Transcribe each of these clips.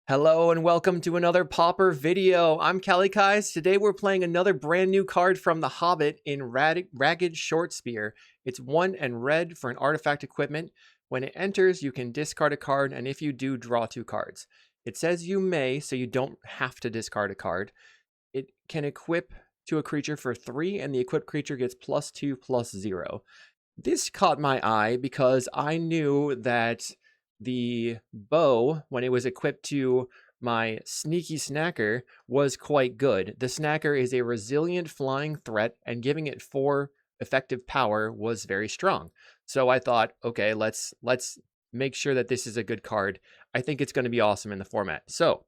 Hello and welcome to another Pauper video. I'm kalikaiz. Today we're playing another brand new card from The Hobbit in Ragged Short Spear. It's 1 and red for an artifact equipment. When it enters, you can discard a card, and if you do, draw 2 cards. It says you may, so you don't have to discard a card. It can equip to a creature for 3, and the equipped creature gets +2/+0. This caught my eye because I knew that the bow, when it was equipped to my sneaky snacker, was quite good. The snacker is a resilient flying threat, and giving it 4 effective power was very strong. So I thought, okay, let's make sure that this is a good card. I think it's going to be awesome in the format. So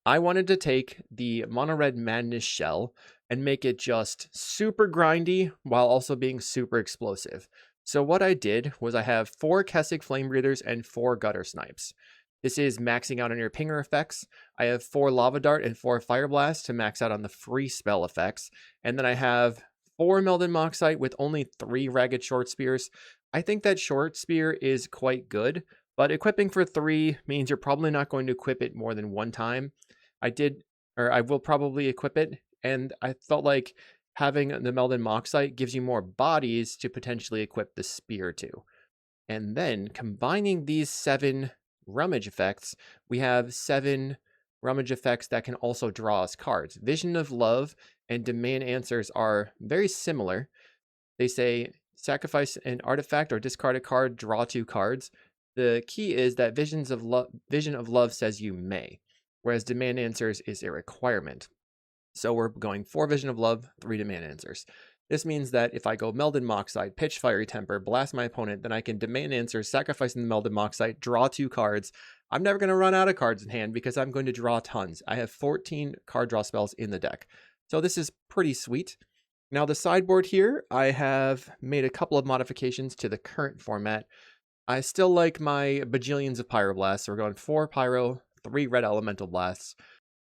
I wanted to take the mono red madness shell and make it just super grindy while also being super explosive. So what I did was I have 4 Kessig Flame Breathers and 4 Gutter Snipes. This is maxing out on your pinger effects. I have 4 Lava Dart and 4 Fire Blast to max out on the free spell effects. And then I have 4 Melded Moxite with only 3 Ragged Short Spears. I think that Short Spear is quite good, but equipping for 3 means you're probably not going to equip it more than 1 time. I will probably equip it, and I felt like having the Melded Moxite gives you more bodies to potentially equip the spear to. And then combining these 7 rummage effects, we have 7 rummage effects that can also draw us cards. Vision of Love and Demand Answers are very similar. They say sacrifice an artifact or discard a card, draw 2 cards. The key is that Vision of Love says you may, whereas Demand Answers is a requirement. So we're going 4 Vision of Love, 3 Demand Answers. This means that if I go Melded Moxite, pitch Fiery Temper, blast my opponent, then I can Demand Answers, sacrificing the Melded Moxite, draw 2 cards. I'm never going to run out of cards in hand because I'm going to draw tons. I have 14 card draw spells in the deck. So this is pretty sweet. Now the sideboard here, I have made a couple of modifications to the current format. I still like my bajillions of Pyroblasts. So we're going 4 Pyro, 3 Red Elemental Blasts.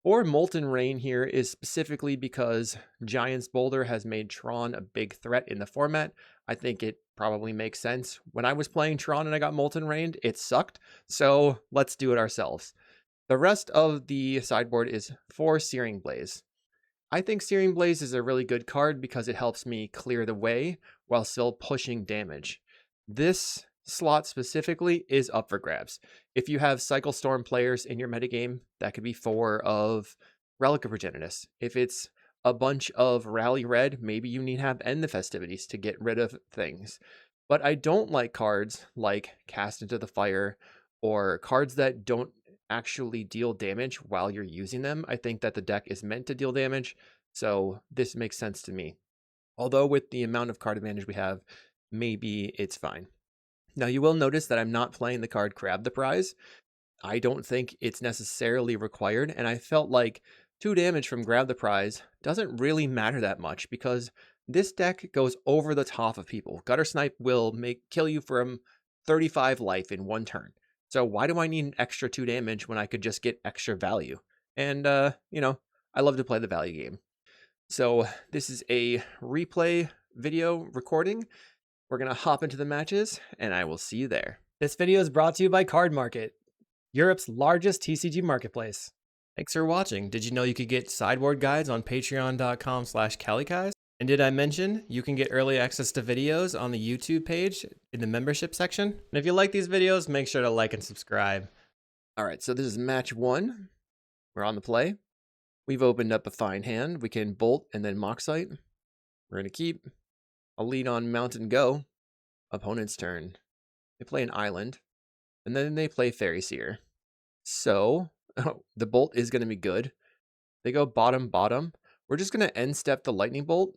4 Molten Rain here is specifically because Giant's Boulder has made Tron a big threat in the format. I think it probably makes sense. When I was playing Tron and I got Molten Rained, it sucked. So let's do it ourselves. The rest of the sideboard is 4 Searing Blaze. I think Searing Blaze is a really good card because it helps me clear the way while still pushing damage. This slot specifically is up for grabs. If you have Cycle Storm players in your metagame, that could be 4 of Relic of Progenitus. If it's a bunch of Rally Red, maybe you need to have End the Festivities to get rid of things. But I don't like cards like Cast into the Fire or cards that don't actually deal damage while you're using them. I think that the deck is meant to deal damage, so this makes sense to me. Although with the amount of card advantage we have, maybe it's fine. Now you will notice that I'm not playing the card Grab the Prize. I don't think it's necessarily required, and I felt like 2 damage from Grab the Prize doesn't really matter that much because this deck goes over the top of people. Gutter Snipe will kill you from 35 life in 1 turn. So why do I need an extra 2 damage when I could just get extra value? And, you know, I love to play the value game. So this is a replay video recording. We're going to hop into the matches, and I will see you there. This video is brought to you by Card Market, Europe's largest TCG marketplace. Thanks for watching. Did you know you could get sideboard guides on patreon.com/kalikaiz? And did I mention you can get early access to videos on the YouTube page in the membership section? And if you like these videos, make sure to like and subscribe. All right, so this is match 1. We're on the play. We've opened up a fine hand. We can bolt and then Moxite. We're going to keep. I'll lead on Mountain Go. Opponent's turn. They play an island, and then they play Fairy Seer. So, the bolt is going to be good. They go bottom, bottom. We're just going to end step the lightning bolt.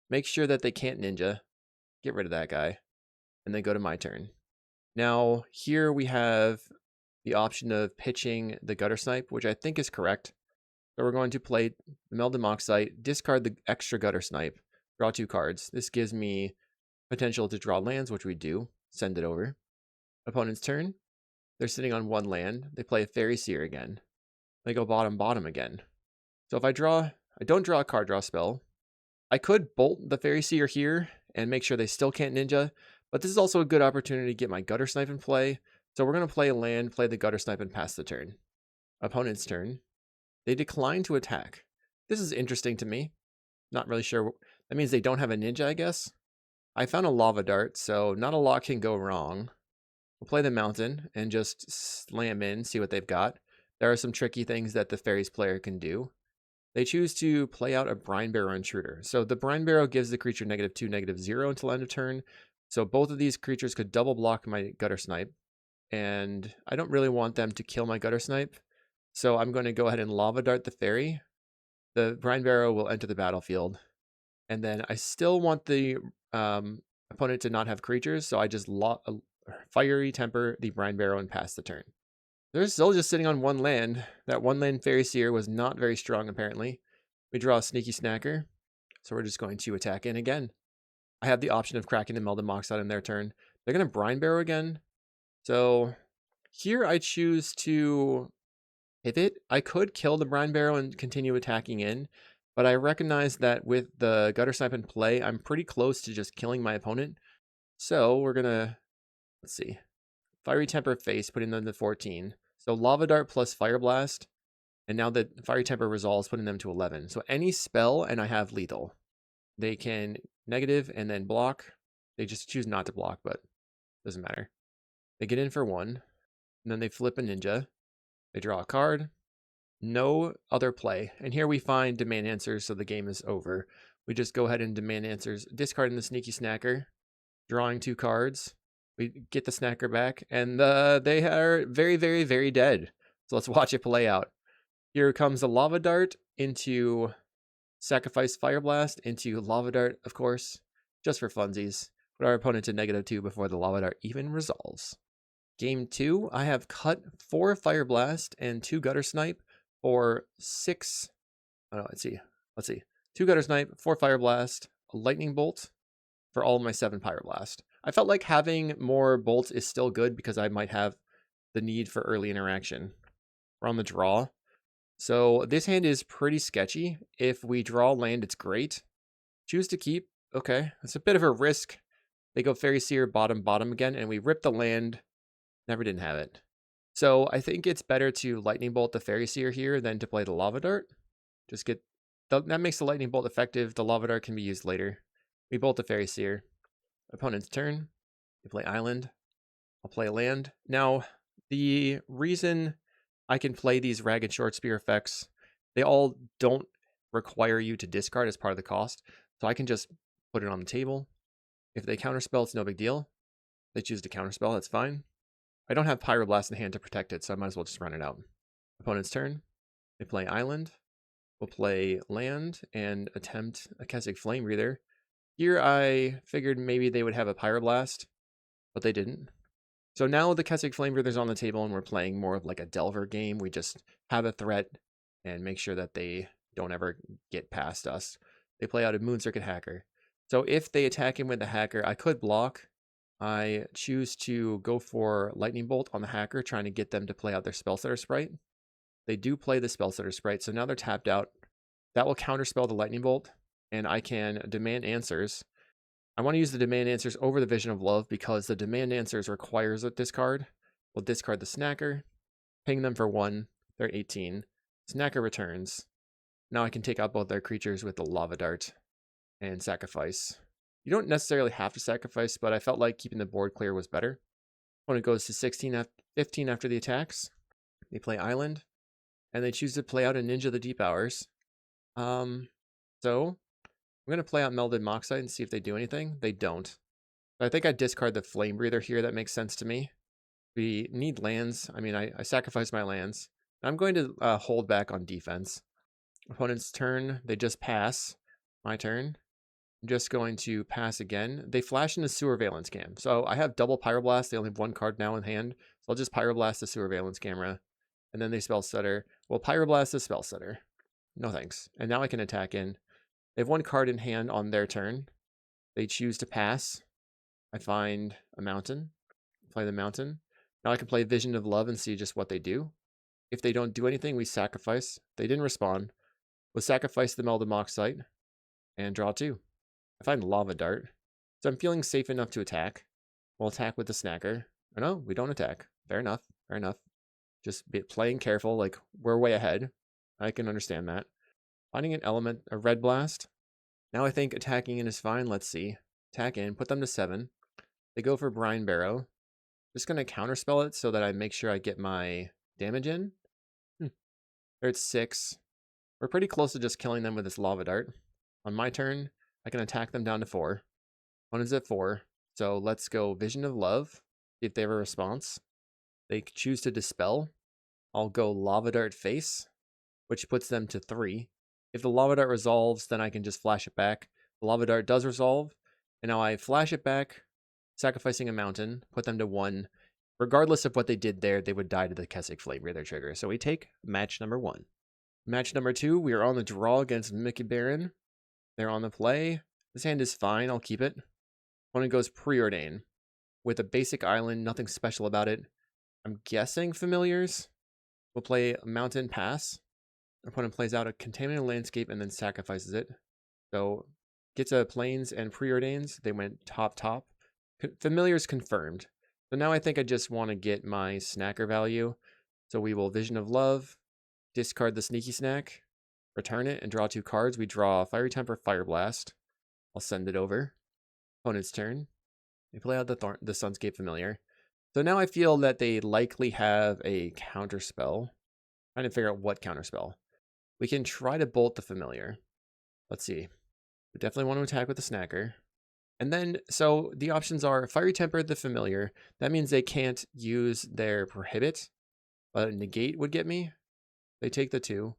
Make sure that they can't ninja. Get rid of that guy. And then go to my turn. Now, here we have the option of pitching the Gutter Snipe, which I think is correct. So we're going to play the Melded Moxite, discard the extra Gutter Snipe, draw 2 cards. This gives me potential to draw lands, which we do. Send it over. Opponent's turn. They're sitting on 1 land. They play a Fairy Seer again. They go bottom, bottom again. So if I don't draw a card draw spell. I could bolt the Fairy Seer here and make sure they still can't ninja, but this is also a good opportunity to get my Gutter Snipe in play. So we're going to play a land, play the Gutter Snipe, and pass the turn. Opponent's turn. They decline to attack. This is interesting to me. Not really sure. That means they don't have a ninja, I guess. I found a lava dart, so not a lot can go wrong. We'll play the mountain and just slam in, see what they've got. There are some tricky things that the fairies player can do. They choose to play out a Brine Barrow Intruder. So the Brine Barrow gives the creature -2, -0 until end of turn. So both of these creatures could double block my Gutter Snipe. And I don't really want them to kill my Gutter Snipe. So I'm going to go ahead and Lava Dart the fairy. The Brine Barrow will enter the battlefield. And then I still want the opponent to not have creatures. So I just Fiery Temper the Brine Barrow and pass the turn. They're still just sitting on one land. That one land Fairy Seer was not very strong, apparently. We draw a Sneaky Snacker, so we're just going to attack in again. I have the option of cracking the Melded Moxide in their turn. They're going to Brine Barrow again. So here I choose to pivot. I could kill the Brine Barrow and continue attacking in, but I recognize that with the Gutter Snipe in play, I'm pretty close to just killing my opponent. So we're going to, let's see, Fiery Temper face, putting them to 14. So Lava Dart plus Fire Blast, and now the Fiery Temper resolves, putting them to 11. So any spell, and I have lethal. They can negative and then block. They just choose not to block, but doesn't matter. They get in for 1, and then they flip a ninja. They draw a card. No other play. And here we find Demand Answers, so the game is over. We just go ahead and Demand Answers, discarding the Sneaky Snacker, drawing 2 cards. We get the Snacker back, and they are very, very, very dead. So let's watch it play out. Here comes the Lava Dart into Sacrifice Fire Blast into Lava Dart, of course, just for funsies. Put our opponent to -2 before the Lava Dart even resolves. Game 2, I have cut 4 Fire Blast and 2 Gutter Snipe for 6. Oh no, let's see. 2 Gutter Snipe, 4 Fire Blast, a Lightning Bolt for all of my 7 Pyroblast. I felt like having more bolts is still good because I might have the need for early interaction. We're on the draw. So this hand is pretty sketchy. If we draw land, it's great. Choose to keep. Okay, it's a bit of a risk. They go Fairy Seer, bottom again, and we rip the land. Never didn't have it. So I think it's better to Lightning Bolt the Fairy Seer here than to play the Lava Dart. Just get, that makes the Lightning Bolt effective. The Lava Dart can be used later. We bolt the Fairy Seer. Opponent's turn. We play Island. I'll play land. Now, the reason I can play these Ragged Short Spear effects, they all don't require you to discard as part of the cost. So I can just put it on the table. If they counterspell, it's no big deal. They choose to counterspell, that's fine. I don't have Pyroblast in hand to protect it, so I might as well just run it out. Opponent's turn. They play Island. We'll play land and attempt a Kessig Flame Breather. Here I figured maybe they would have a Pyroblast, but they didn't. So now the Kessig Flame Breather's on the table and we're playing more of like a Delver game. We just have a threat and make sure that they don't ever get past us. They play out a Moon Circuit Hacker. So if they attack him with the Hacker, I could block. I choose to go for Lightning Bolt on the Hacker, trying to get them to play out their Spellsetter Sprite. They do play the Spellsetter Sprite, so now they're tapped out. That will counterspell the Lightning Bolt, and I can Demand Answers. I want to use the Demand Answers over the Vision of Love because the Demand Answers requires a discard. We'll discard the Snacker, ping them for 1, they're 18. Snacker returns. Now I can take out both their creatures with the Lava Dart and sacrifice. You don't necessarily have to sacrifice, but I felt like keeping the board clear was better. Opponent goes to 15 after the attacks. They play Island, and they choose to play out a Ninja the Deep Hours. So I'm going to play out Melded Moxide and see if they do anything. They don't. But I think I discard the Flame Breather here. That makes sense to me. We need lands. I mean, I sacrifice my lands. I'm going to hold back on defense. Opponent's turn. They just pass. My turn. I'm just going to pass again. They flash into Sewer Valence Cam. So I have double Pyroblast. They only have 1 card now in hand. So I'll just Pyroblast the Sewer Valence Camera. And then they Spellstutter. Well, Pyroblast the Spellstutter. No thanks. And now I can attack in. They have 1 card in hand on their turn. They choose to pass. I find a mountain. Play the mountain. Now I can play Vision of Love and see just what they do. If they don't do anything, we sacrifice. They didn't respond. We'll sacrifice the Melded Moxide and draw 2. I find Lava Dart. So I'm feeling safe enough to attack. We'll attack with the Snacker. Oh no, we don't attack. Fair enough. Fair enough. Just playing careful, like we're way ahead. I can understand that. Finding an element, a red blast. Now I think attacking in is fine. Let's see. Attack in, put them to 7. They go for Brine Barrow. Just going to counterspell it so that I make sure I get my damage in. They're at 6. We're pretty close to just killing them with this lava dart. On my turn, I can attack them down to 4. One is at 4. So let's go Vision of Love. See if they have a response. They choose to dispel. I'll go Lava Dart Face, which puts them to 3. If the Lava Dart resolves, then I can just flash it back. The Lava Dart does resolve, and now I flash it back, sacrificing a mountain, put them to 1. Regardless of what they did there, they would die to the Keswick Flame Breather trigger. So we take match number 1. Match number 2, we are on the draw against Mickey Baron. They're on the play. This hand is fine, I'll keep it. Opponent goes Preordain. With a basic island, nothing special about it. I'm guessing Familiars. We'll play Mountain Pass. Opponent plays out a Contaminated Landscape and then sacrifices it. So gets a Plains and Preordains. They went top. Familiars confirmed. So now I think I just want to get my snacker value. So we will Vision of Love, discard the Sneaky Snack, return it, and draw 2 cards. We draw Fiery Temper, Fire Blast. I'll send it over. Opponent's turn. They play out the Sunscape Familiar. So now I feel that they likely have a counterspell. Trying to figure out what counterspell. We can try to bolt the Familiar. Let's see. We definitely want to attack with the Snacker. And then, so the options are Fiery Temper the Familiar. That means they can't use their Prohibit. But Negate would get me. They take the 2.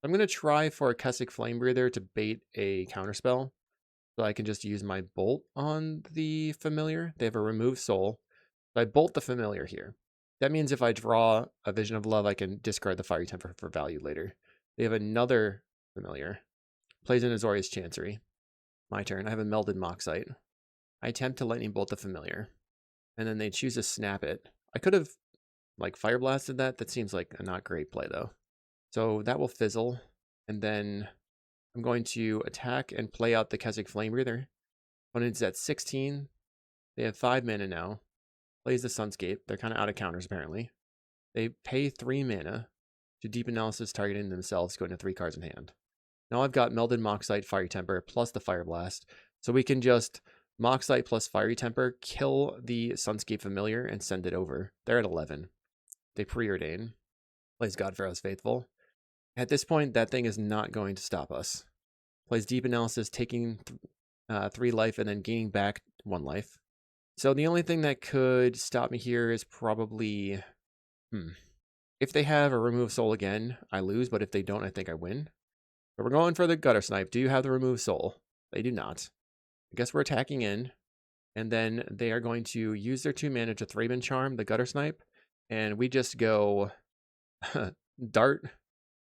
I'm going to try for a Keswick Flame Breather to bait a counterspell. So I can just use my Bolt on the Familiar. They have a Remove Soul. So I Bolt the Familiar here. That means if I draw a Vision of Love, I can discard the Fiery Temper for value later. They have another Familiar. Plays in Azorius Chancery. My turn. I have a Melded Moxite. I attempt to Lightning Bolt the Familiar. And then they choose to snap it. I could have like Fire Blasted that. That seems like a not great play though. So that will fizzle. And then I'm going to attack and play out the Keswick Flame Breather. Opponent's at 16. They have 5 mana now. Plays the Sunscape. They're kind of out of counters apparently. They pay 3 mana to Deep Analysis, targeting themselves, going to 3 cards in hand. Now I've got Melded Moxite, Fiery Temper, plus the Fire Blast. So we can just Moxite plus Fiery Temper, kill the Sunscape Familiar, and send it over. They're at 11. They Preordain. Plays Godfarrow's Faithful. At this point, that thing is not going to stop us. Plays Deep Analysis, taking 3 life and then gaining back 1 life. So the only thing that could stop me here is probably... If they have a Remove Soul again, I lose, but if they don't, I think I win. But we're going for the Gutter Snipe. Do you have the Remove Soul? They do not. I guess we're attacking in. And then they are going to use their 2 mana to Thraben Charm the Gutter Snipe. And we just go Dart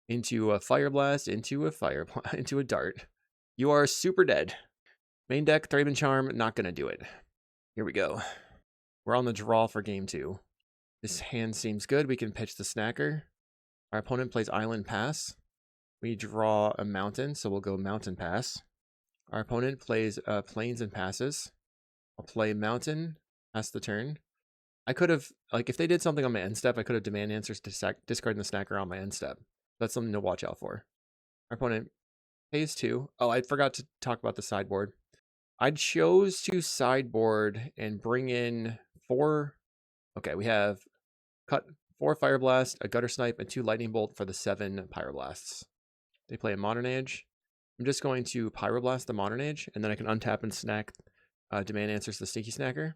into a Fire Blast, into a Dart. You are super dead. Main deck, Thraben Charm, not going to do it. Here we go. We're on the draw for game 2. This hand seems good. We can pitch the Snacker. Our opponent plays Island Pass. We draw a Mountain, so we'll go Mountain Pass. Our opponent plays Plains and passes. I'll play Mountain, pass the turn. I could have, like, if they did something on my end step, I could have Demand Answers to discarding the Snacker on my end step. That's something to watch out for. Our opponent pays 2. Oh, I forgot to talk about the sideboard. I chose to sideboard and bring in 4. Okay, we have cut 4 Fire Blast, a Gutter Snipe, and 2 Lightning Bolt for the 7 Pyroblasts. They play a Modern Age. I'm just going to Pyroblast the Modern Age, and then I can untap and snack Demand Answers the Sneaky Snacker.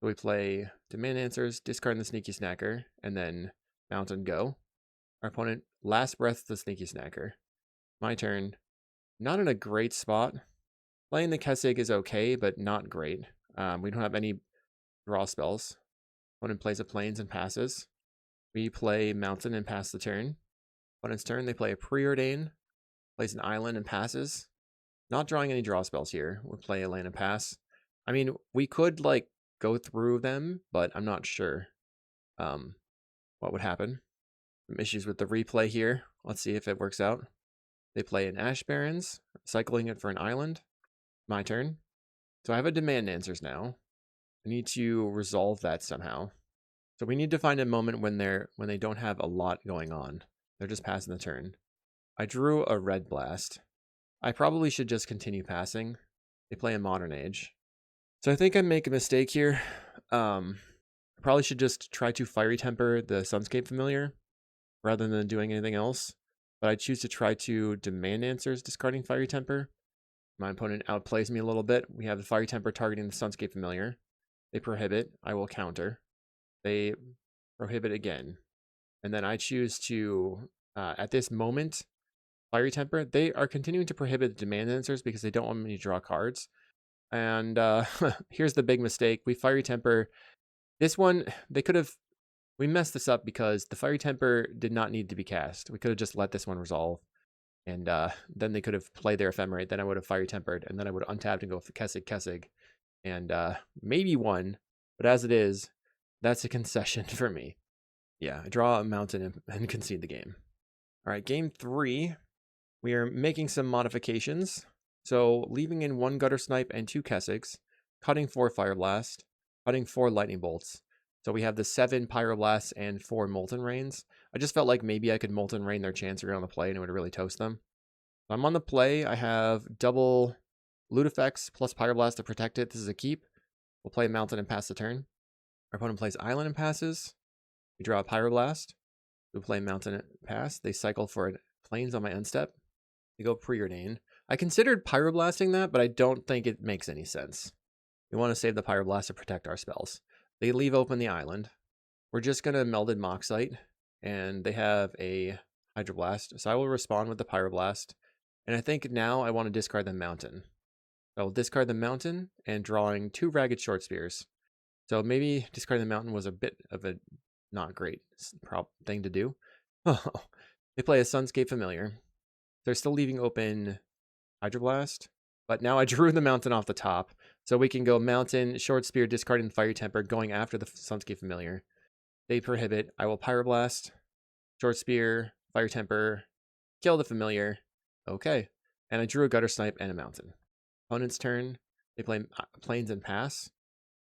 So we play Demand Answers, discard the Sneaky Snacker, and then Mountain go. Our opponent Last Breath the Sneaky Snacker. My turn. Not in a great spot. Playing the Keswick is okay, but not great. We don't have any draw spells. Opponent plays a Plains and passes. We play Mountain and pass the turn. Opponent's turn, they play a Preordain. Plays an Island and passes. Not drawing any draw spells here. We'll play a Land and pass. I mean, we could, like, go through them, but I'm not sure what would happen. Some issues with the replay here. Let's see if it works out. They play an Ash Barrens, cycling it for an Island. My turn. So I have a Demand Answers now. I need to resolve that somehow. So we need to find a moment when they don't have a lot going on. They're just passing the turn. I drew a red blast. I probably should just continue passing. They play a Modern Age. So I think I make a mistake here. I probably should just try to Fiery Temper the Sunscape Familiar rather than doing anything else. But I choose to try to Demand Answers, discarding Fiery Temper. My opponent outplays me a little bit. We have the Fiery Temper targeting the Sunscape Familiar. They prohibit. I will counter. They prohibit again. And then I choose to, at this moment, Fiery Temper. They are continuing to prohibit Demand Answers because they don't want me to draw cards. And here's the big mistake. We Fiery Temper. This one, we messed this up because the Fiery Temper did not need to be cast. We could have just let this one resolve. And then they could have played their Ephemerate. Then I would have Fiery Tempered. And then I would have untapped and go for Kessig. And maybe won. But as it is, that's a concession for me. Yeah, I draw a mountain and concede the game. All right, game 3. We are making some modifications. So leaving in 1 Gutter Snipe and 2 Kessigs, cutting 4 Fire Blast, cutting 4 Lightning Bolts. So we have the 7 Pyroblasts and 4 Molten Rains. I just felt like maybe I could Molten Rain their Chancery on the play and it would really toast them. So I'm on the play. I have double Loot Effects plus Pyroblast to protect it. This is a keep. We'll play Mountain and pass the turn. Our opponent plays Island and passes. We draw a Pyroblast. We play Mountain and pass. They cycle for Plains on my end step. They go Preordain. I considered Pyroblasting that, but I don't think it makes any sense. We want to save the Pyroblast to protect our spells. They leave open the island. We're just going to Melded Moxite, and they have a Hydroblast. So I will respond with the Pyroblast. And I think now I want to discard the Mountain. I will discard the Mountain and drawing 2 Ragged Short Spears. So maybe discarding the Mountain was a bit of a not great thing to do. They play a Sunscape Familiar. They're still leaving open Hydroblast, but now I drew the Mountain off the top. So we can go Mountain, Short Spear, discarding Fiery Temper, going after the Sunscape Familiar. They prohibit. I will Pyroblast, Short Spear, Fire Temper, kill the Familiar. Okay. And I drew a Gutter Snipe and a Mountain. Opponent's turn. They play Plains and pass.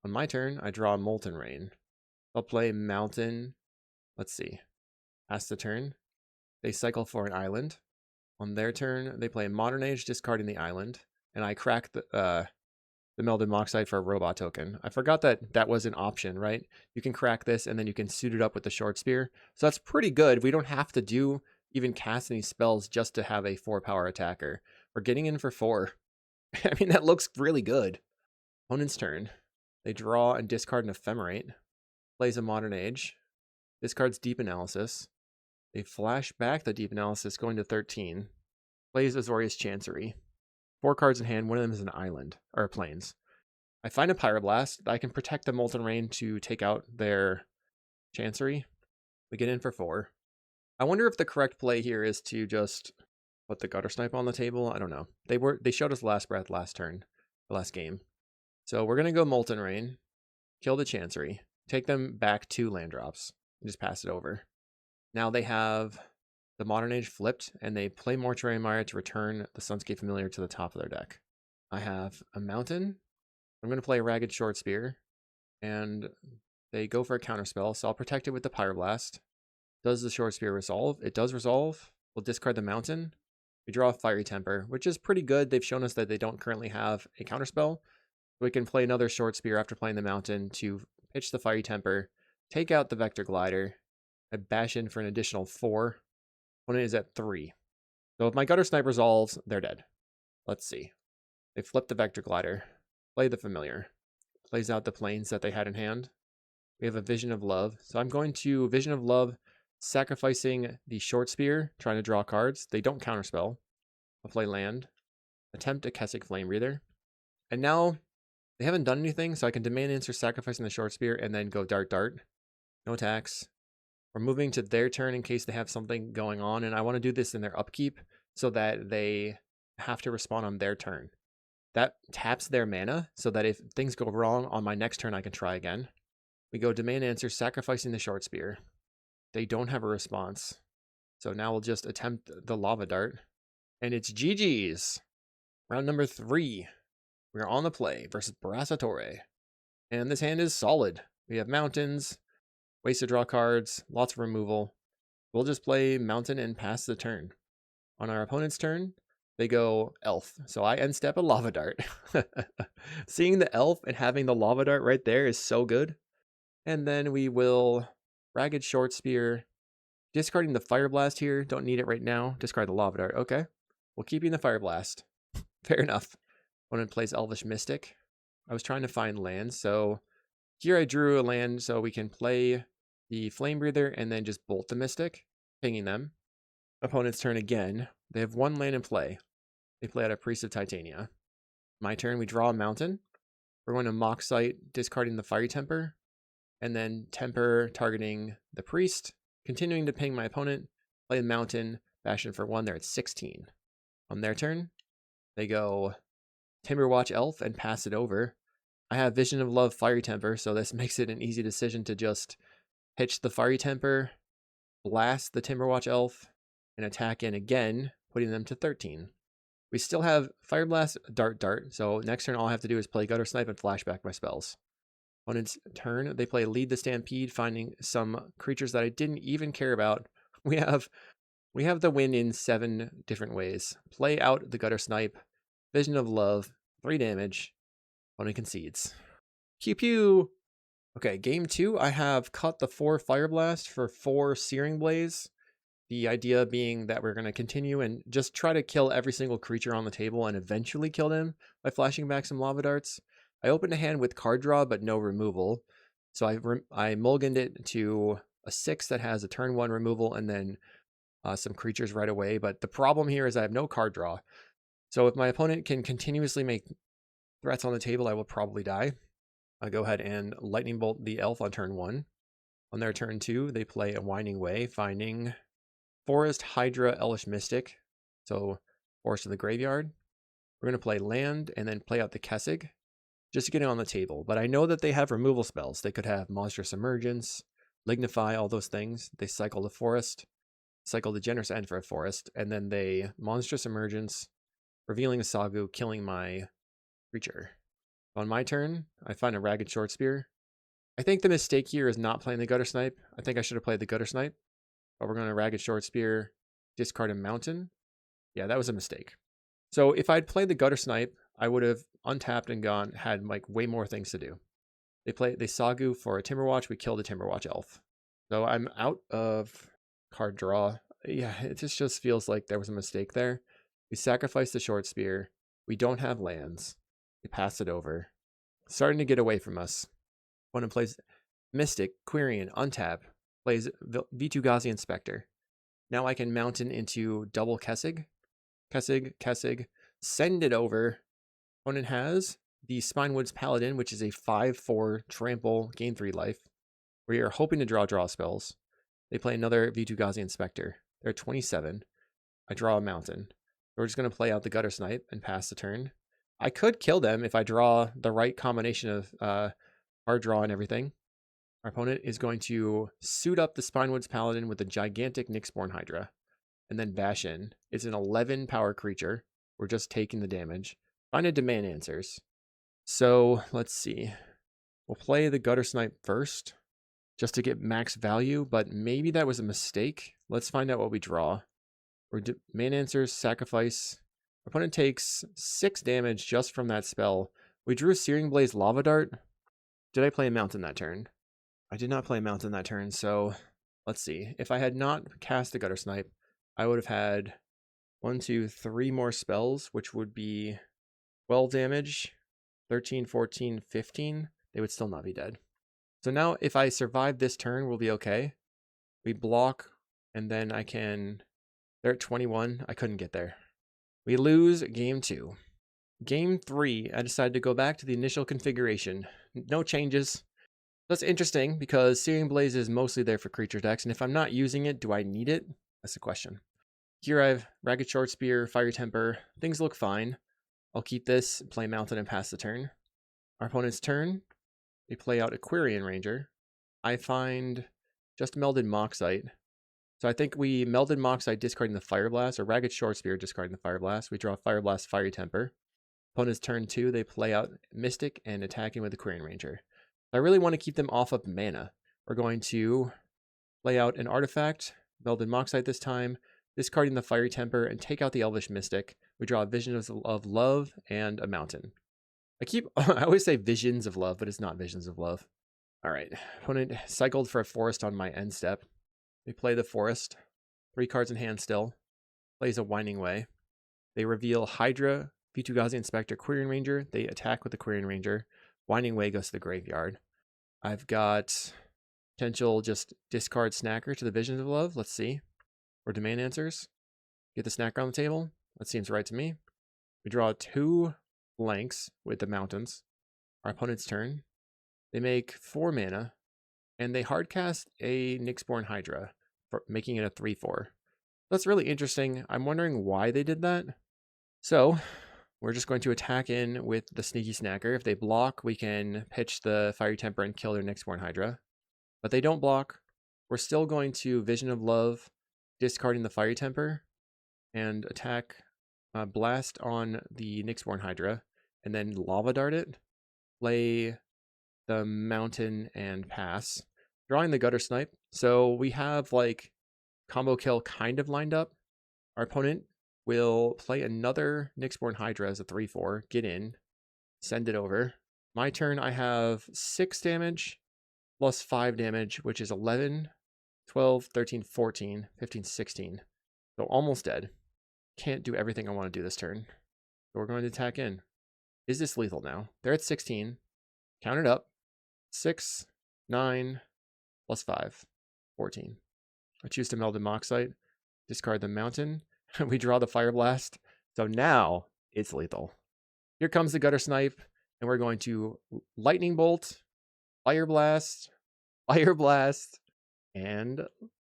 On my turn, I draw Molten Rain. I'll play Mountain. Let's see. Pass the turn. They cycle for an island. On their turn, they play Modern Age, discarding the island. And I crack the Melded Moxite for a robot token. I forgot that was an option, right? You can crack this and then you can suit it up with the Short Spear. So that's pretty good. We don't have to even cast any spells just to have a 4-power attacker. We're getting in for 4. I mean, that looks really good. Opponent's turn. They draw and discard an Ephemerate. Plays a Modern Age. Discards Deep Analysis. They flash back the Deep Analysis, going to 13. Plays Azorius Chancery. 4 cards in hand. One of them is an island, or Plains. I find a Pyroblast. I can protect the Molten Rain to take out their Chancery. We get in for 4. I wonder if the correct play here is to just put the Gutter Snipe on the table. I don't know. They showed us Last Breath last turn, the last game. So we're gonna go Molten Rain, kill the Chancery, take them back 2 land drops, and just pass it over. Now they have the Modern Age flipped, and they play Mortuary Mire to return the Sunscape Familiar to the top of their deck. I have a Mountain. I'm going to play a Ragged Short Spear, and they go for a counterspell, so I'll protect it with the Pyroblast. Does the Short Spear resolve? It does resolve. We'll discard the Mountain. We draw a Fiery Temper, which is pretty good. They've shown us that they don't currently have a counterspell. We can play another Short Spear after playing the Mountain to pitch the Fiery Temper, take out the Vector Glider. I bash in for an additional 4. Opponent is at 3. So if my Gutter Snipe resolves, they're dead. Let's see. They flip the Vector Glider. Play the Familiar. Plays out the Plains that they had in hand. We have a Vision of Love. So I'm going to Vision of Love, sacrificing the Short Spear, trying to draw cards. They don't counterspell. I'll play land. Attempt a Kessig Flame Breather. And now they haven't done anything, so I can Demand Answer, sacrificing the Short Spear, and then go Dart Dart. No attacks. We're moving to their turn in case they have something going on, and I want to do this in their upkeep so that they have to respond on their turn. That taps their mana so that if things go wrong on my next turn, I can try again. We go Demand Answer, sacrificing the Short Spear. They don't have a response. So now we'll just attempt the Lava Dart. And it's GG's. Round number 3. We're on the play versus Brassatore. And this hand is solid. We have mountains. Ways to draw cards, lots of removal. We'll just play Mountain and pass the turn. On our opponent's turn, they go Elf. So I end step a Lava Dart. Seeing the Elf and having the Lava Dart right there is so good. And then we will Ragged Short Spear. Discarding the Fire Blast here. Don't need it right now. Discard the Lava Dart. Okay. We'll keep in the Fire Blast. Fair enough. Opponent plays Elvish Mystic. I was trying to find lands, so here I drew a land so we can play the Flame Breather and then just bolt the Mystic, pinging them. Opponent's turn again. They have one land in play. They play out a Priest of Titania. My turn, we draw a Mountain. We're going to Mock Sight, discarding the Fiery Temper, and then Temper targeting the Priest, continuing to ping my opponent, play the Mountain, Bastion for 1, they're at 16. On their turn, they go Timberwatch Elf and pass it over. I have Vision of Love Fiery Temper, so this makes it an easy decision to just pitch the Fiery Temper, blast the Timberwatch Elf, and attack in again, putting them to 13. We still have Fire Blast, Dart, so next turn all I have to do is play Gutter Snipe and flashback my spells. Opponent's turn, they play Lead the Stampede, finding some creatures that I didn't even care about. We have the win in 7 different ways. Play out the Gutter Snipe, Vision of Love, 3 damage. Opponent concedes. Pew pew! Okay, game 2, I have cut the 4 Fire Blast for 4 Searing Blaze. The idea being that we're going to continue and just try to kill every single creature on the table and eventually kill them by flashing back some Lava Darts. I opened a hand with card draw but no removal. So I mulliganed it to a 6 that has a turn 1 removal and then some creatures right away. But the problem here is I have no card draw. So if my opponent can continuously make threats on the table, I will probably die. I go ahead and Lightning Bolt the Elf on turn 1. On their turn 2, they play a Winding Way, finding Forest, Hydra, Elvish Mystic. So Forest to the graveyard. We're going to play land and then play out the Kessig just to get it on the table. But I know that they have removal spells. They could have Monstrous Emergence, Lignify, all those things. They cycle the Forest, cycle the Generous End for a Forest, and then they Monstrous Emergence, revealing a Sagu, killing my creature. On my turn, I find a Ragged Short Spear. I think the mistake here is not playing the Gutter Snipe. I think I should have played the Gutter Snipe. But we're going to Ragged Short Spear, discard a Mountain. Yeah, that was a mistake. So if I'd played the Gutter Snipe, I would have untapped and had like way more things to do. They Sagu for a Timberwatch. We kill the Timberwatch Elf. So I'm out of card draw. Yeah, it just feels like there was a mistake there. We sacrifice the Short Spear. We don't have lands. We pass it over. Starting to get away from us. Opponent plays Mystic, Quirion, untap. Plays Vitu-Ghazi Inspector. Now I can Mountain into double Kessig. Kessig. Send it over. Opponent has the Spinewoods Paladin, which is a 5/4 trample, gain 3 life. We are hoping to draw spells. They play another Vitu-Ghazi Inspector. They're 27. I draw a Mountain. We're just going to play out the Gutter Snipe and pass the turn. I could kill them if I draw the right combination of card draw and everything. Our opponent is going to suit up the Spinewoods Paladin with a gigantic Nyxborn Hydra. And then bash in. It's an 11 power creature. We're just taking the damage. Find a Demand Answers. So, let's see. We'll play the Gutter Snipe first, just to get max value, but maybe that was a mistake. Let's find out what we draw. We're Demand Answers, sacrifice. Our opponent takes 6 damage just from that spell. We drew Searing Blaze Lava Dart. Did I play a Mountain that turn? I did not play a Mountain that turn, so let's see. If I had not cast a Gutter Snipe, I would have had 1, 2, 3 more spells, which would be 12 damage, 13, 14, 15. They would still not be dead. So now if I survive this turn, we'll be okay. We block, and then I can... They're at 21. I couldn't get there. We lose game 2. Game 3, I decided to go back to the initial configuration. No changes. That's interesting because Searing Blaze is mostly there for creature decks, and if I'm not using it, do I need it? That's the question. Here I have Ragged Short Spear, Fiery Temper. Things look fine. I'll keep this, play Mountain, and pass the turn. Our opponent's turn. They play out a Quirion Ranger. I find just Melded Moxite. So I think we Melded Moxite discarding the Fire Blast, or Ragged Short Spear discarding the Fire Blast. We draw Fire Blast, Fiery Temper. Opponent's turn 2, they play out Mystic and attacking with the Quirion Ranger. I really want to keep them off of mana. we're going to lay out an artifact, Melded Moxite this time, discarding the Fiery Temper, and take out the Elvish Mystic. We draw a Vision of Love and a Mountain. I always say Visions of Love, but it's not Visions of Love. All right, opponent cycled for a forest on my end step. They play the forest, 3 cards in hand still, plays a Winding Way. They reveal Hydra, Vitu-Ghazi Inspector, Quirion Ranger. They attack with the Quirion Ranger. Winding Way goes to the graveyard. I've got potential just discard Snacker to the Visions of Love. Let's see. Or Demand Answers. Get the Snacker on the table. That seems right to me. We draw 2 blanks with the mountains. Our opponent's turn. They make 4 mana, and they hardcast a Nyxborn Hydra, making it a 3/4. That's really interesting. I'm wondering why they did that. So, we're just going to attack in with the Sneaky Snacker. If they block, we can pitch the Fiery Temper and kill their Nyxborn Hydra. But they don't block. We're still going to Vision of Love, discarding the Fiery Temper, and attack Blast on the Nyxborn Hydra, and then Lava Dart it, play the Mountain, and pass. Drawing the Gutter Snipe. So we have like combo kill kind of lined up. Our opponent will play another Nyxborn Hydra as a 3/4, get in, send it over. My turn, I have 6 damage plus 5 damage, which is 11, 12, 13, 14, 15, 16. So almost dead. Can't do everything I want to do this turn. So we're going to attack in. Is this lethal now? They're at 16. Count it up. 6, 9, plus 5, 14. I choose to Melded Moxite, discard the Mountain. We draw the Fire Blast. So now it's lethal. Here comes the Gutter Snipe, and we're going to Lightning Bolt, Fire Blast, and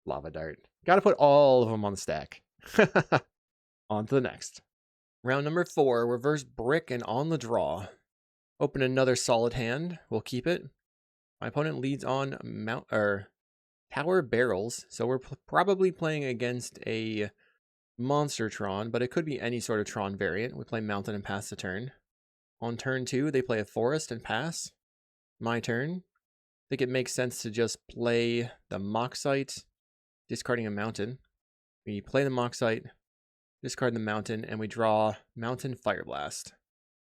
Lava Dart. Got to put all of them on the stack. On to the next. Round number 4, reverse Brick and on the draw. Open another solid hand. We'll keep it. My opponent leads on Tower Barrels, so we're probably playing against a monster Tron, but it could be any sort of Tron variant. We play Mountain and pass the turn. On turn 2, they play a Forest and pass. My turn. I think it makes sense to just play the Moxite, discarding a Mountain. We play the Moxite, discard the Mountain, and we draw Mountain Fire Blast.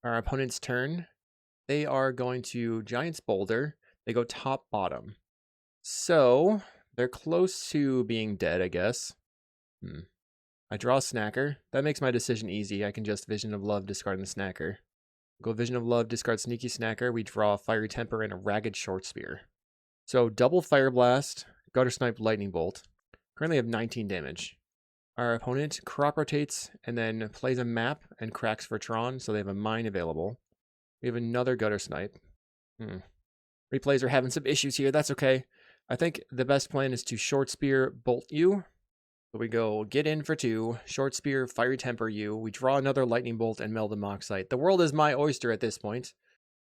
Our opponent's turn. They are going to Giant's Boulder. They go top, bottom. So, they're close to being dead, I guess. I draw a Snacker. That makes my decision easy. I can just Vision of Love, discard the Snacker. Go Vision of Love, discard Sneaky Snacker. We draw a Fiery Temper and a Ragged Short Spear. So, double Fire Blast, Gutter Snipe, Lightning Bolt. Currently have 19 damage. Our opponent crop rotates and then plays a map and cracks for Tron, so they have a mine available. We have another Gutter Snipe. Replays are having some issues here. That's okay. I think the best plan is to Short Spear, Bolt you. So we go get in for 2, Short Spear, Fiery Temper you. We draw another Lightning Bolt and Melded Moxite. The world is my oyster at this point.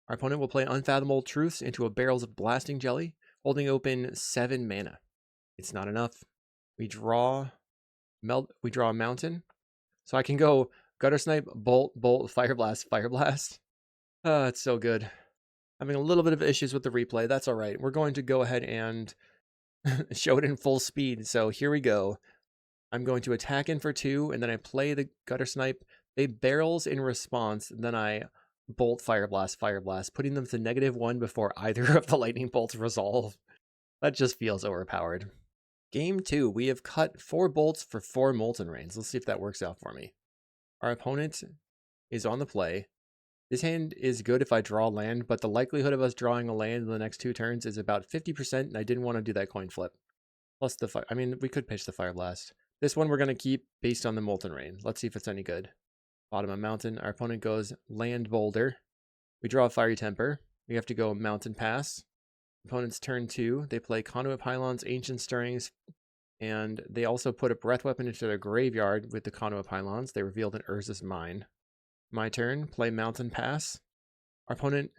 Our opponent will play Unfathomable Truths into a Barrels of Blasting Jelly, holding open 7 mana. It's not enough. We draw a Mountain. So I can go Gutter Snipe, Bolt, Fire Blast, Fire Blast. It's so good. Having a little bit of issues with the replay. That's all right. We're going to go ahead and show it in full speed. So here we go. I'm going to attack in for 2, and then I play the Gutter Snipe. They barrels in response, and then I Bolt, Fire Blast, putting them to -1 before either of the Lightning Bolts resolve. That just feels overpowered. Game 2, we have cut 4 bolts for 4 Molten Rains. Let's see if that works out for me. Our opponent is on the play. This hand is good if I draw land, but the likelihood of us drawing a land in the next 2 turns is about 50%, and I didn't want to do that coin flip. Plus the fire. I mean, we could pitch the Fire Blast. This one we're going to keep based on the Molten Rain. Let's see if it's any good. Bottom of Mountain. Our opponent goes Land Boulder. We draw a Fiery Temper. We have to go Mountain Pass. Opponent's turn 2. They play Conduit Pylons, Ancient Stirrings, and they also put a Breath Weapon into their graveyard with the Conduit Pylons. They revealed an Urza's Mine. My turn, play Mountain Pass. Our opponent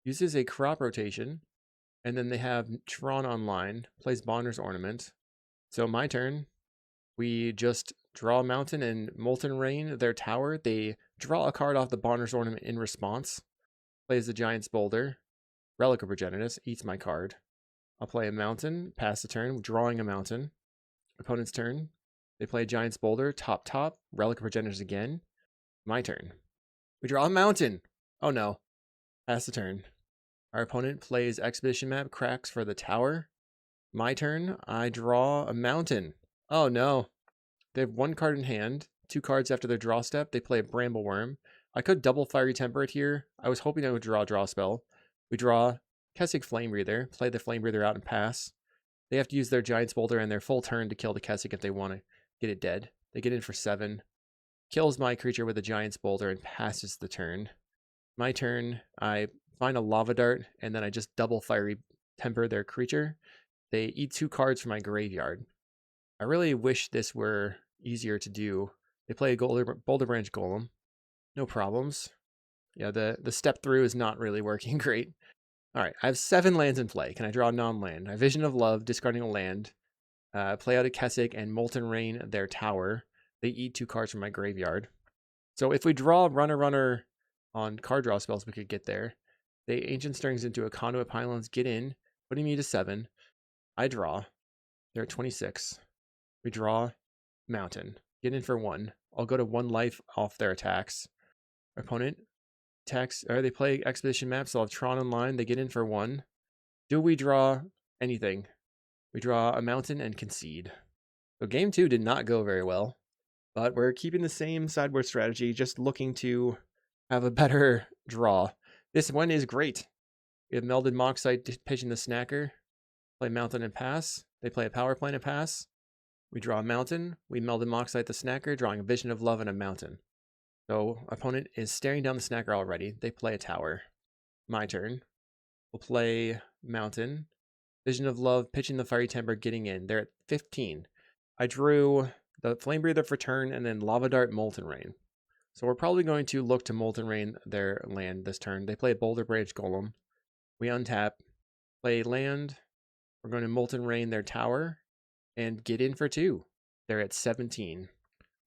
uses a crop rotation, and then they have Tron online, plays Bonder's Ornament. So my turn, we just draw a Mountain and Molten Rain, their tower. They draw a card off the Bonder's Ornament in response, plays the Giant's Boulder. Relic of Progenitus, eats my card. I'll play a mountain, pass the turn, drawing a mountain. Opponent's turn. They play a Giant's Boulder, top, Relic of Progenitors again. My turn. We draw a mountain. Oh no. Pass the turn. Our opponent plays Expedition Map, cracks for the tower. My turn. I draw a mountain. Oh no. They have 1 card in hand, 2 cards after their draw step. They play a Bramble Worm. I could double Fiery Temper it here. I was hoping I would draw a draw spell. We draw Kessig Flame Breather, play the Flame Breather out and pass. They have to use their Giant's Boulder and their full turn to kill the Kessig if they want to get it dead. They get in for 7. Kills my creature with a Giant's Boulder and passes the turn. My turn, I find a Lava Dart, and then I just double Fiery Temper their creature. They eat 2 cards from my graveyard. I really wish this were easier to do. They play a Boulder Branch Golem. No problems. Yeah, the step through is not really working great. All right, I have 7 lands in play. Can I draw a non-land? I Vision of Love, discarding a land. Play out a Kessig and Molten Rain their tower. They eat 2 cards from my graveyard. So if we draw Runner on card draw spells, we could get there. They Ancient Stirrings into a Conduit Pylons, get in, putting me to 7. I draw. They're at 26. We draw Mountain. Get in for 1. I'll go to 1 life off their attacks. Opponent attacks, or they play Expedition Map, so I'll have Tron online. They get in for 1. Do we draw anything? We draw a mountain and concede. So game 2 did not go very well, but we're keeping the same sideboard strategy, just looking to have a better draw. This one is great. We have Melded Moxite pitching the Snacker. Play mountain and pass. They play a Power Plane and pass. We draw a mountain. We Melded Moxite the Snacker, drawing a Vision of Love and a mountain. So opponent is staring down the Snacker already. They play a tower. My turn. We'll play mountain. Vision of Love, pitching the Fiery Temper, getting in. They're at 15. I drew the Flame Breather for turn and then Lava Dart, Molten Rain. So we're probably going to look to Molten Rain their land this turn. They play a Boulder Branch Golem. We untap, play land. We're going to Molten Rain their tower and get in for 2. They're at 17.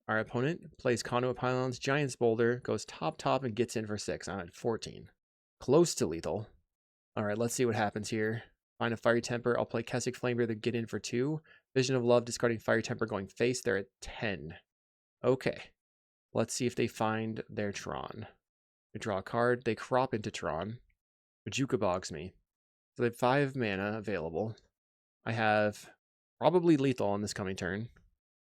Our opponent plays Conduit Pylons, Giant's Boulder, goes top, and gets in for 6. I'm at 14. Close to lethal. All right, let's see what happens here. Find a Fiery Temper. I'll play Kessig Flame Breather, get in for 2. Vision of Love, discarding Fiery Temper, going face. They're at 10. Okay. Let's see if they find their Tron. They draw a card. They crop into Tron. Bajuka bogs me. So they have 5 mana available. I have probably lethal on this coming turn.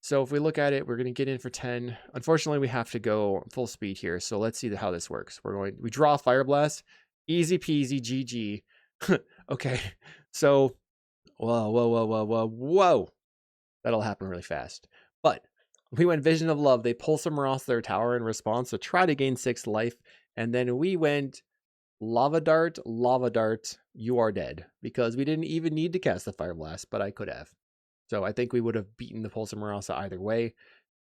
So if we look at it, we're going to get in for 10. Unfortunately, we have to go full speed here. So let's see how this works. We draw Fire Blast. Easy peasy, GG. Okay. So, whoa. That'll happen really fast. But we went Vision of Love. They pull some Ross their tower in response to try to gain 6 life. And then we went Lava Dart, you are dead. Because we didn't even need to cast the Fire Blast, but I could have. So I think we would have beaten the Pulsar Marasa either way,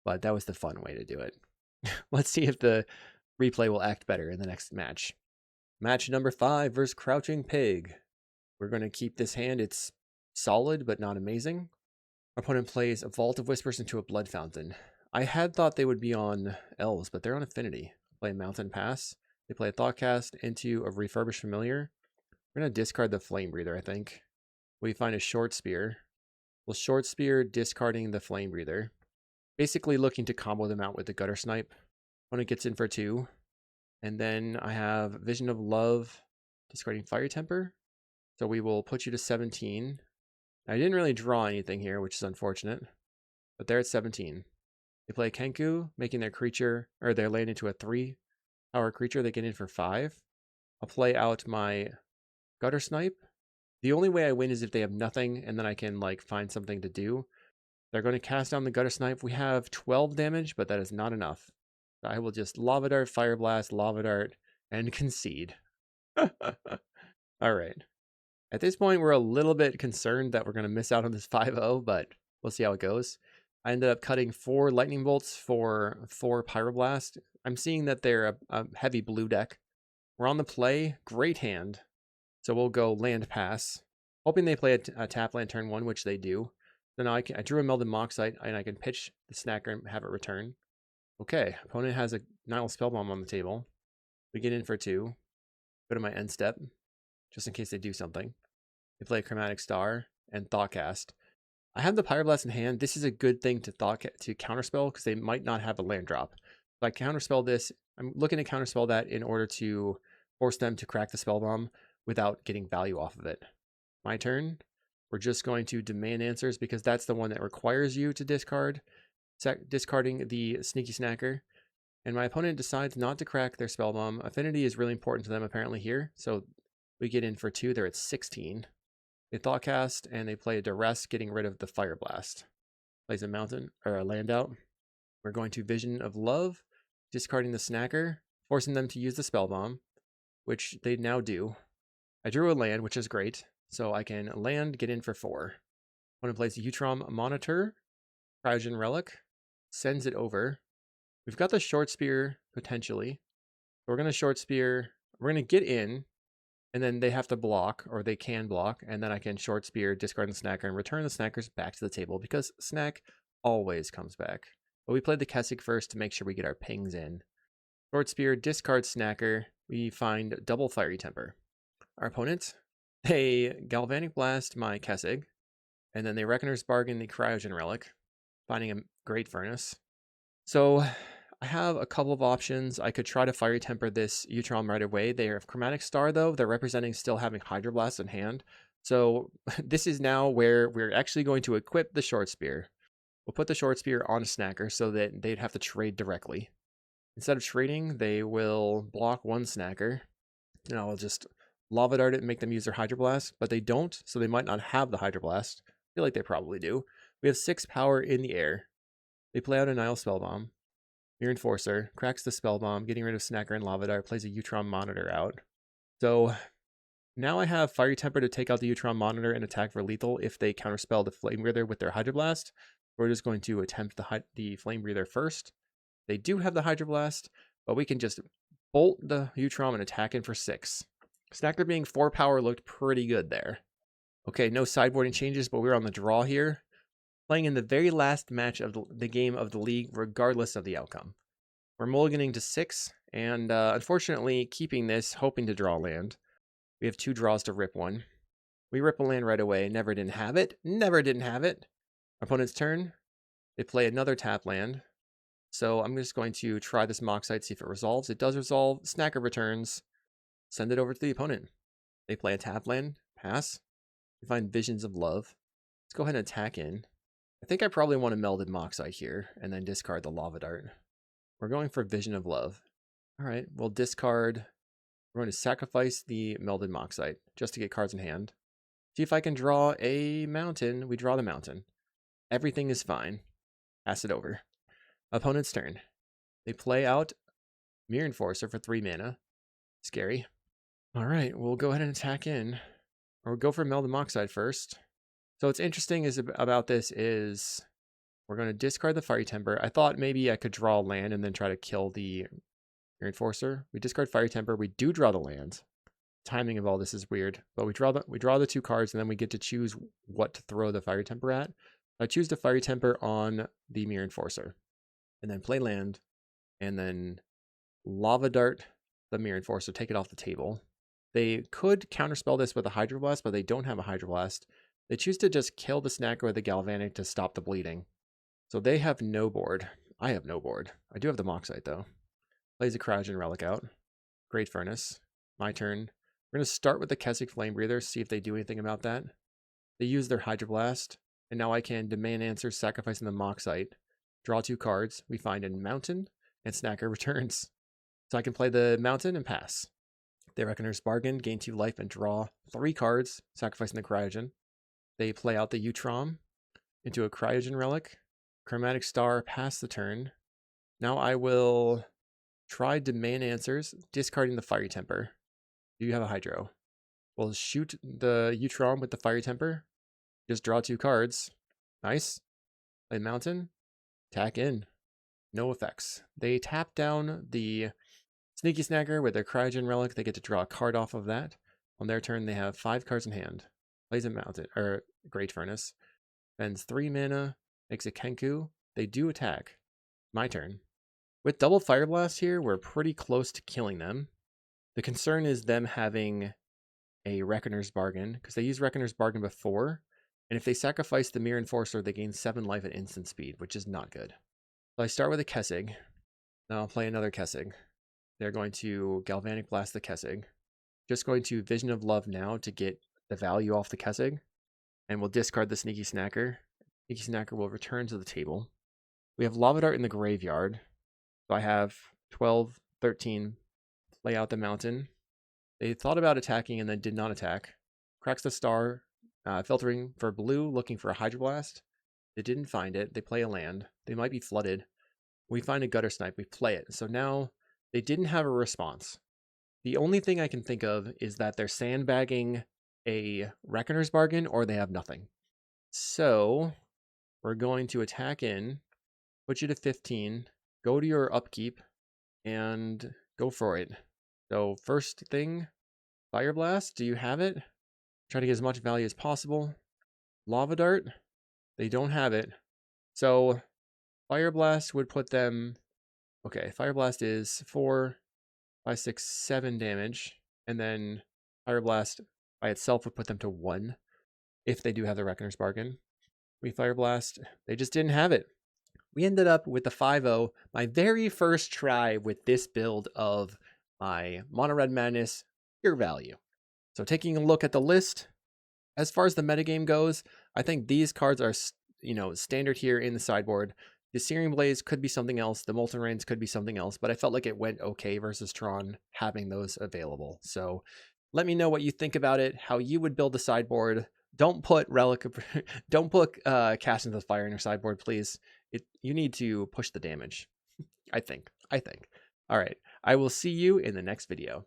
but that was the fun way to do it. Let's see if the replay will act better in the next match. Match number 5 versus Crouching Pig. We're going to keep this hand. It's solid, but not amazing. Our opponent plays a Vault of Whispers into a Blood Fountain. I had thought they would be on Elves, but they're on Affinity. Play a Mountain Pass. They play a Thoughtcast into a Refurbished Familiar. We're going to discard the Flame Breather, I think. We find a Short Spear. We'll Short Spear, discarding the Flame Breather. Basically looking to combo them out with the Gutter Snipe. Opponent gets in for 2. And then I have Vision of Love, discarding Fire Temper. So we will put you to 17. I didn't really draw anything here, which is unfortunate. But they're at 17. They play Kenku, making their creature, or their land into a 3-power creature. They get in for 5. I'll play out my Gutter Snipe. The only way I win is if they have nothing, and then I can find something to do. They're going to cast down the Gutter Snipe. We have 12 damage, but that is not enough. So I will just Lava Dart, Fire Blast, Lava Dart, and concede. All right. At this point, we're a little bit concerned that we're going to miss out on this 5-0, but we'll see how it goes. I ended up cutting 4 Lightning Bolts for 4 Pyroblast. I'm seeing that they're a heavy blue deck. We're on the play. Great hand. So we'll go Land Pass. Hoping they play a tap land turn 1, which they do. So now I drew a Melded Moxite, and I can pitch the Snacker and have it return. Okay, opponent has a Nihil Spellbomb on the table. We get in for 2. Go to my end step, just in case they do something. They play a Chromatic Star and Thoughtcast. I have the Pyroblast in hand. This is a good thing to counterspell because they might not have a land drop. If I counterspell this, I'm looking to counterspell that in order to force them to crack the spell bomb without getting value off of it. My turn. We're just going to demand answers because that's the one that requires you to discard. Discarding the Sneaky Snacker. And my opponent decides not to crack their spell bomb. Affinity is really important to them apparently here. So we get in for 2. They're at 16. They Thoughtcast and they play a Duress, getting rid of the Fire Blast. Plays a mountain or a land out. We're going to Vision of Love, discarding the Snacker, forcing them to use the Spell Bomb, which they now do. I drew a land, which is great, so I can land, get in for 4. Opponent plays Utrom Monitor, Cryogen Relic, sends it over. We've got the Short Spear potentially. We're going to Short Spear. We're going to get in. And then they have to block, or they can block, and then I can Short Spear, discard the Snacker, and return the Snackers back to the table, because Snack always comes back. But we played the Kessig first to make sure we get our pings in. Short Spear, discard Snacker, we find double Fiery Temper. Our opponent, they Galvanic Blast my Kessig, and then they Reckoner's Bargain the Cryogen Relic, finding a Great Furnace. So I have a couple of options. I could try to Fiery Temper this Utrom right away. They have Chromatic Star, though. They're representing still having Hydroblast in hand. So this is now where we're actually going to equip the Short Spear. We'll put the Short Spear on a Snacker so that they'd have to trade directly. Instead of trading, they will block one Snacker. And I'll just Lava Dart it and make them use their Hydroblast. But they don't, so they might not have the Hydroblast. I feel like they probably do. We have 6 power in the air. They play out a Nile Spellbomb. Mirror Enforcer cracks the spell bomb, getting rid of Snacker and Lava Dart, plays a Utrom Monitor out. So now I have Fiery Temper to take out the Utrom Monitor and attack for lethal if they counterspell the Flame Breather with their Hydroblast. We're just going to attempt the Flame Breather first. They do have the Hydroblast, but we can just bolt the Utrom and attack in for 6. Snacker being 4 power looked pretty good there. Okay, no sideboarding changes, but we're on the draw here. Playing in the very last match of the game of the league, regardless of the outcome. We're mulliganing to 6, and unfortunately keeping this, hoping to draw land. We have 2 draws to rip one. We rip a land right away, never didn't have it. Never didn't have it. Opponent's turn. They play another tap land. So I'm just going to try this Moxite, see if it resolves. It does resolve. Snacker returns. Send it over to the opponent. They play a tap land. Pass. We find Visions of Love. Let's go ahead and attack in. I think I probably want a Melded Moxite here, and then discard the Lava Dart. We're going for Vision of Love. All right, we'll discard. We're going to sacrifice the Melded Moxite, just to get cards in hand. See if I can draw a mountain. We draw the mountain. Everything is fine. Pass it over. Opponent's turn. They play out Mirror Enforcer for 3 mana. Scary. All right, we'll go ahead and attack in. Or we'll go for Melded Moxite first. So what's interesting about this is we're going to discard the Fiery Temper. I thought maybe I could draw land and then try to kill the Mirror Enforcer. We discard Fiery Temper. We do draw the land. Timing of all this is weird, but we draw the 2 cards and then we get to choose what to throw the Fiery Temper at. I choose the Fiery Temper on the Mirror Enforcer, and then play land, and then Lava Dart the Mirror Enforcer, take it off the table. They could counterspell this with a Hydroblast, but they don't have a Hydroblast. They choose to just kill the Snacker with the Galvanic to stop the bleeding. So they have no board. I have no board. I do have the Moxite, though. Plays a Cryogen Relic out. Great Furnace. My turn. We're going to start with the Kessig Flame Breather, see if they do anything about that. They use their Hydroblast, and now I can demand answers, sacrificing the Moxite. Draw 2 cards. We find a Mountain, and Snacker returns. So I can play the Mountain and pass. They Reckoner's Bargain, gain 2 life, and draw 3 cards, sacrificing the Cryogen. They play out the Utrom into a Cryogen Relic. Chromatic Star, pass the turn. Now I will try Demand Answers, discarding the Fiery Temper. Do you have a Hydro? We'll shoot the Utrom with the Fiery Temper. Just draw 2 cards. Nice. Play Mountain. Attack in. No effects. They tap down the Sneaky Snacker with their Cryogen Relic. They get to draw a card off of that. On their turn, they have 5 cards in hand. Plays a Mountain, or Great Furnace. Spends 3 mana. Makes a Kenku. They do attack. My turn. With double Fire Blast here, we're pretty close to killing them. The concern is them having a Reckoner's Bargain, because they used Reckoner's Bargain before, and if they sacrifice the Mirror Enforcer, they gain 7 life at instant speed, which is not good. So I start with a Kessig, then I'll play another Kessig. They're going to Galvanic Blast the Kessig. Just going to Vision of Love now to get the value off the Kessig, and we'll discard the Sneaky Snacker. Sneaky Snacker will return to the table. We have Lava Dart in the graveyard. So I have 12, 13, play out the mountain. They thought about attacking and then did not attack. Cracks the Star, filtering for blue, looking for a Hydroblast. They didn't find it. They play a land. They might be flooded. We find a Gutter Snipe. We play it. So now they didn't have a response. The only thing I can think of is that they're sandbagging a Reckoner's Bargain or they have nothing. So we're going to attack in, put you to 15, go to your upkeep, and go for it. So first thing, Fire Blast, do you have it? Try to get as much value as possible. Lava Dart, they don't have it. So Fire Blast would put them, okay, Fire Blast is 4, 5, 6, 7 damage, and then Fire Blast by itself would put them to 1 if they do have the Reckoner's Bargain. We Fire Blast, they just didn't have it. We ended up with the 5-0, my very first try with this build of my Mono Red Madness, pure value. So taking a look at the list, as far as the metagame goes, I think these cards are, standard here in the sideboard. The Searing Blaze could be something else. The Molten Rains could be something else, but I felt like it went okay versus Tron having those available. So let me know what you think about it, how you would build the sideboard. Don't put don't put Cast into the Fire in your sideboard, please. You need to push the damage. I think. All right. I will see you in the next video.